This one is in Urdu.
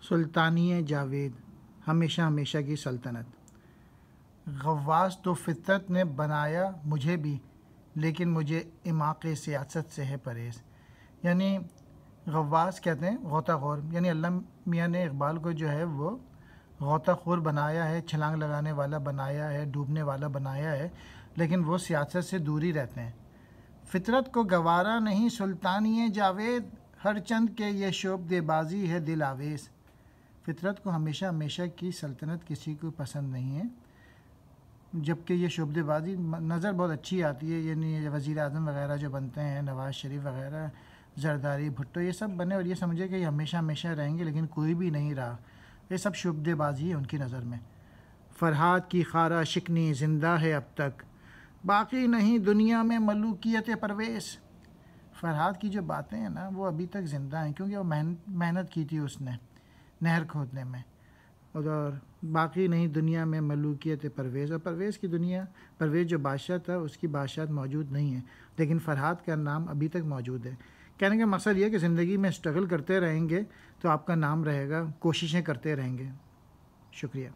سلطانی جاوید، ہمیشہ ہمیشہ کی سلطنت۔ غواص تو فطرت نے بنایا مجھے بھی، لیکن مجھے اماق سیاست سے ہے پرہیز۔ یعنی غواص کہتے ہیں غوطہ خور، یعنی اللہ میاں نے اقبال کو جو ہے وہ غوطہ خور بنایا ہے، چھلانگ لگانے والا بنایا ہے، ڈوبنے والا بنایا ہے، لیکن وہ سیاست سے دور ہی رہتے ہیں۔ فطرت کو گوارا نہیں سلطانی جاوید، ہر چند کے یہ شعبدے بازی ہے دل آویز۔ فطرت کو ہمیشہ ہمیشہ کی سلطنت کسی کو پسند نہیں ہے، جبکہ یہ شعبدے بازی نظر بہت اچھی آتی ہے، یعنی وزیر اعظم وغیرہ جو بنتے ہیں، نواز شریف وغیرہ، زرداری، بھٹو، یہ سب بنے اور یہ سمجھے کہ یہ ہمیشہ ہمیشہ رہیں گے، لیکن کوئی بھی نہیں رہا۔ یہ سب شعبدے بازی ہے ان کی نظر میں۔ فرہاد کی خارا شکنی زندہ ہے اب تک، باقی نہیں دنیا میں ملوکیت پرویز۔ فرہاد کی جو باتیں ہیں نا وہ ابھی تک زندہ ہیں، کیونکہ وہ محنت کی تھی اس نے نہر کھودنے میں، اور باقی نہیں دنیا میں ملوکیت پرویز۔ اور پرویز جو بادشاہ تھا اس کی بادشاہت موجود نہیں ہے، لیکن فرہاد کا نام ابھی تک موجود ہے۔ کہنے کا مقصد یہ کہ زندگی میں اسٹرگل کرتے رہیں گے تو آپ کا نام رہے گا، کوششیں کرتے رہیں گے۔ شکریہ۔